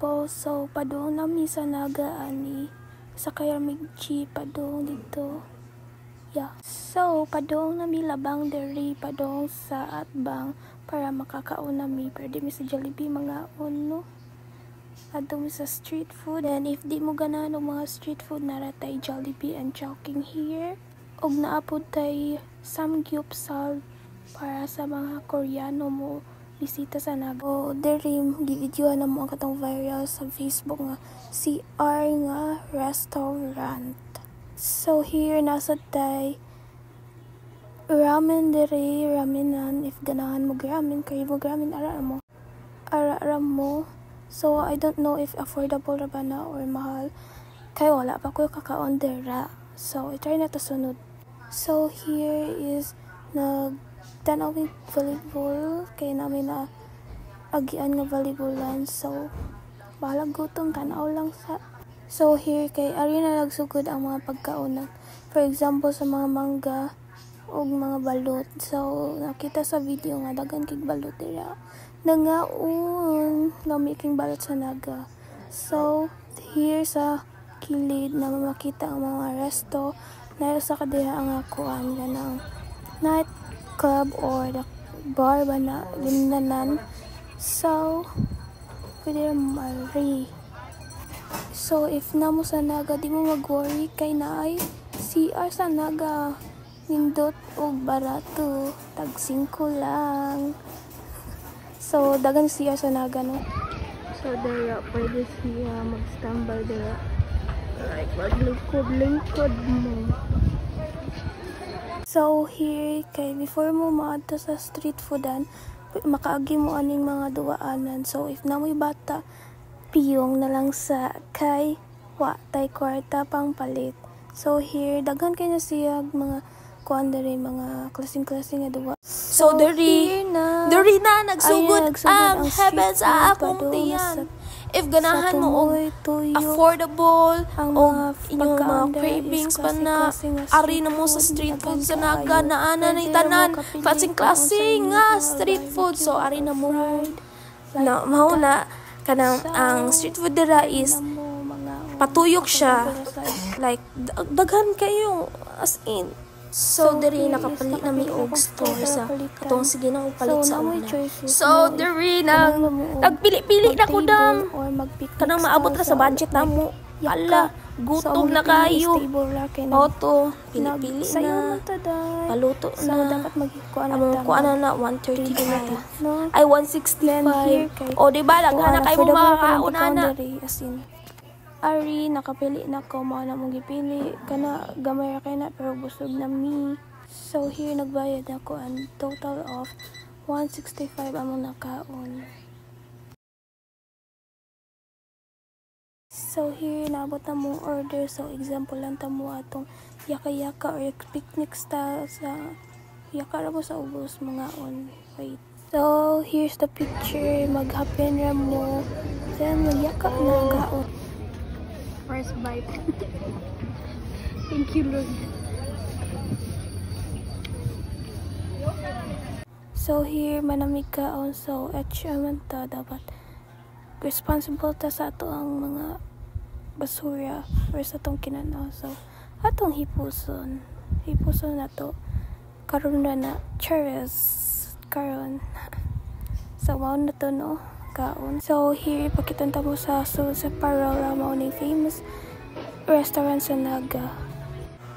ko. So padung nami sa Naga ani sa kayamig G padung dito. Yeah. So padung nami labang diri padung sa Atbang para makakaon nami pero di mi sa Jollibee mga no. Adto mi sa street food, and if di mo ganahan og mga street food nara tay Jollibee and Chowking here. Og naapod tay samgyeopsal para sa mga Koreano mo bisita sa Naga. O diri gi-videohan na mo ang katong viral sa Facebook nga CR nga restaurant. So here nasa tay ramen diri, ramenan if ganahan mo ramen, kay mo ramen ara mo. So I don't know if affordable ra ba na or mahal. Kay wala pa ko kakaon dira. So i-try na to sunod. So here is nagtanaw with volleyball kay namin na agian nga volleyballan. So bahala gutom tanaw lang sa. So here kay ari na nagsugod ang mga pagkaonan. For example sa mga mangga og mga balot. So nakita sa video nga dagan kig balot dira. Nangaon namiking balot sa Naga. So here sa kilid na makita ang mga resto na sa kadiha ang kuan ng night club or the bar ba na lindanan. So pwede mari. So if namo sa Naga di mo mag-worry kay naay CR sa Naga. Nindot og barato, tag 5 lang. So dagan CR sa Naga no. So dara pwede siya mag-standby dara. Like maglingkod mo. So here kay before mo maadto sa street foodan, makaagi mo aning mga duwaanan. So if namoy bata, piyong na lang sa kay wa tay kwarta pang palit. So here daghan kay na siya mga kuan diri mga klaseng-klaseng nga duwa. So diri na nagsugod ang heaven sa akong tiyan. If ganahan mo og affordable o inyong mga cravings pa na ari na mo sa street food sa Naga na ana ni tanan klaseng nga street food. So ari na mo na mauna kanang ang street food dira is patuyok siya like daghan kayo as in. So diri nakapalit na mi og store sa katong sige na palit sa una. So diri nang nagpili-pili na ko dam kanang maabot ra sa budget namo. Yala gutom na kayo. Oto pili-pili na paluto na. So dapat magkuan na 135 ay 165. O di ba daghan na kay mo makakaon na as in. Ari nakapili na ko mao na mong gipili kana gamay ra kay na pero busog na mi. So here nagbayad ako ang total of 165 among nakaon. So here naabot na mong order. So example lang ta mo atong yaka-yaka or picnic style sa yaka ra mo sa ubos mga on. Wait. So here's the picture, mag-happen ra mo. Then magyaka na kaon. First bite. Thank you, Lord. So here manamig kaon. So man ta dapat responsible ta sa ato ang mga basura or sa atong kinanaw. So atong hipuson na to karon na cheers karon. So mao na to no kaon. So here pakitanta mo sa Parora mao ni famous restaurant sa Naga.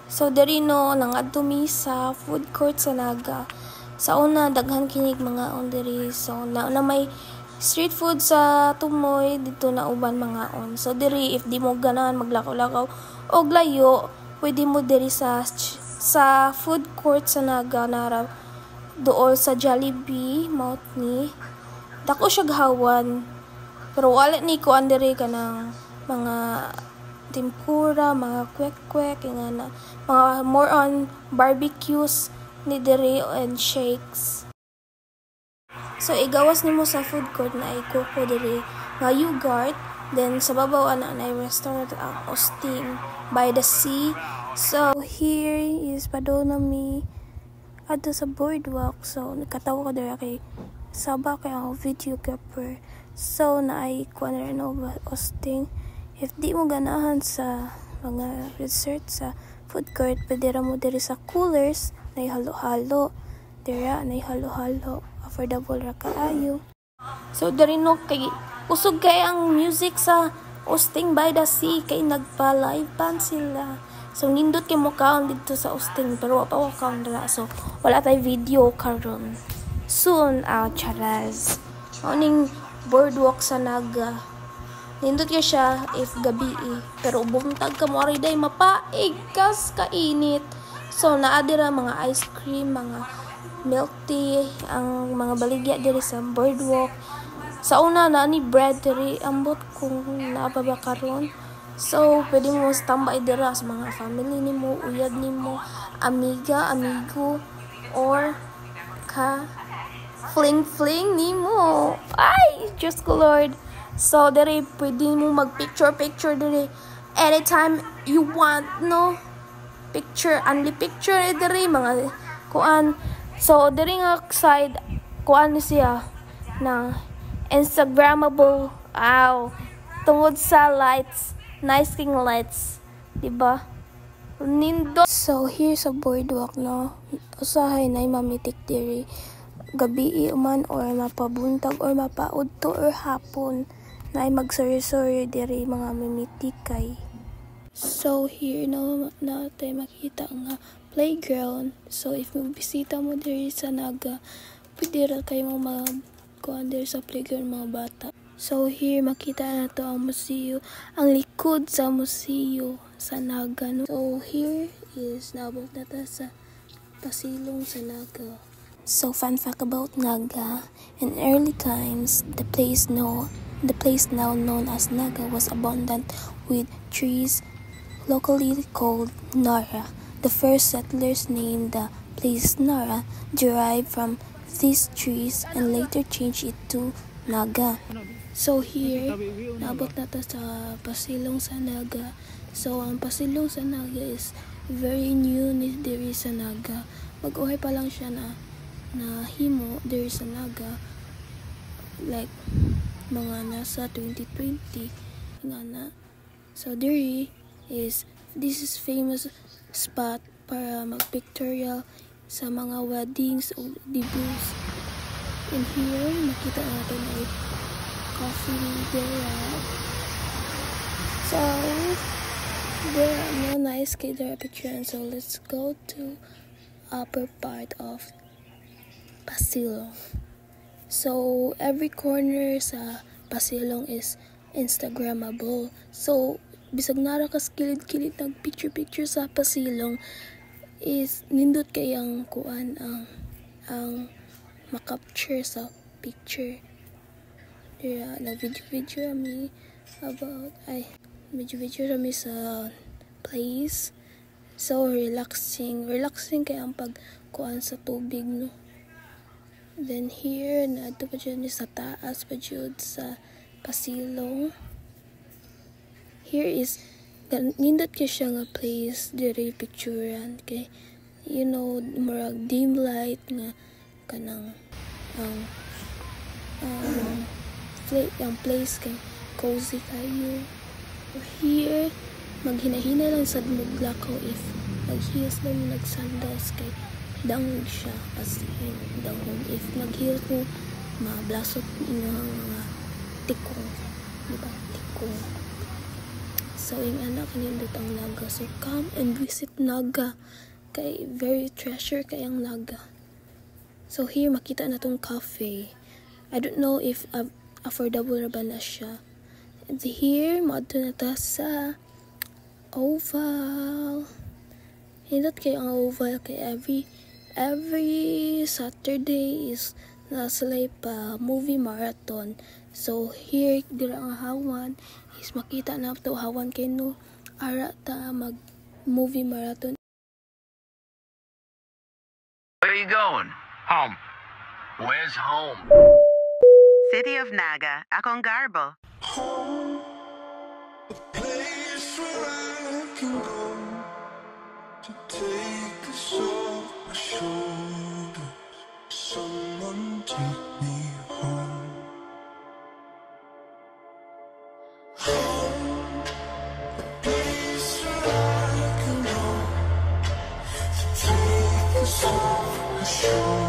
So diri no nangadto mi sa food court sa Naga. Sa una daghan kinig mga on diri. So na may street food sa Tumoy dito na uban mga on. So diri if di mo ganahan maglakaw-lakaw og layo, pwede mo diri sa food court sa Naga nara dool sa Jollibee mount ni dako siya gahawan pero wala ni ko andere kanang mga tempura, mga kwek-kwek nga na mga more on barbecues ni dere and shakes. So igawas nimo sa food court na ay coco dere nga yogurt, then sa babaw ana na restaurant ang Austin by the sea. So here is padol na mi adto sa boardwalk. So nakatawa ko dere kay Saba kay ang videographer. So naay kuan rin hosting. If di mo ganahan sa mga resort sa food court, pwede ra mo diri sa coolers, nay halo-halo. Dira nay halo-halo, affordable ra kaayo. So diri no kay usog kay ang music sa hosting by the sea, kay nagpa-live band sila. So nindot kay mo kaon dito sa hosting, pero wa pa ko kaon dira. So wala tay video karon. Soon, charaz. Oning boardwalk sa Naga. Nindot kay siya if gabi pero buntag ka mo ari day mapaig kas kainit. So naa dira mga ice cream, mga milk tea, ang mga baligya diri sa boardwalk. Sa una na ni bread diri ambot kung naa pa ba karon. So pwede mo standby dira sa mga family nimo, uyab nimo, amiga, amigo, or ka fling nimo. Ay, Diyos ko Lord. So diri pwede mo mag-picture diri anytime you want, no? Only picture diri mga kuan. So diri nga side kuan ni siya na Instagrammable. Tungod sa lights, nice king lights, diba? Nindo. So here sa boardwalk, no, usahay na mamitik diri gabi man or mapabuntag or mapaudto or hapon na magsuri-suri diri mga mimitikay. So here na tayo makita nga playground. So if magbisita mo diri sa Naga, pwede ra kayo magkuhan diri sa playground mga bata. So here makita na to ang museo, ang likod sa museo sa Naga, no? So here is nabot na ta sa pasilong sa Naga. So fun fact about Naga, in early times, the place now known as Naga was abundant with trees, locally called Nara. The first settlers named the place Nara derived from these trees and later changed it to Naga. So here, naabot na ta sa pasilong sa Naga. So ang pasilong sa Naga is very new ni diri sa Naga. Mag-uhay pa lang siya na himo diri sa Naga, like mga nasa 2020 nga na. So this is famous spot para mag-pictorial sa mga weddings o debuts. In here makita natin ay coffee there. So there are no nice kid picture, so let's go to upper part of Pasilong. So every corner sa Pasilong is Instagrammable. So bisag nara ka kilid-kilid nag picture sa Pasilong is nindot kay ang kuan ang makapture sa picture. Na video rami about video rami sa place. So relaxing kay ang pagkuan sa tubig, no. Then here naadto pa dyan sa taas pa dyan sa Pasilong. Here is nindot kay siya nga place diri picturean kay murag dim light nga kanang ang place kay cozy kayo. Here maghina-hina lang sad mo lakaw if mag-heels lang nagsandals kay dangog siya as in dangog. If mag-heels mo mablasot inyong mga tikong, diba? Tikong. So yung anak nindot ang Naga. So come and visit Naga kay very treasure kay ang Naga. So here makita na tong cafe. I don't know if affordable ra ba na siya. And here maadto na ta sa Oval. Hindot kay ang Oval kay every Saturday is nasalay pa movie marathon. So here dira ang hawan is makita na to hawan kay no ara ta mag movie marathon. Where are you going? Home. Where's home? City of Naga, akong garbo. Home, a place where I can go to take us off my shoulders. Someone take me home. true.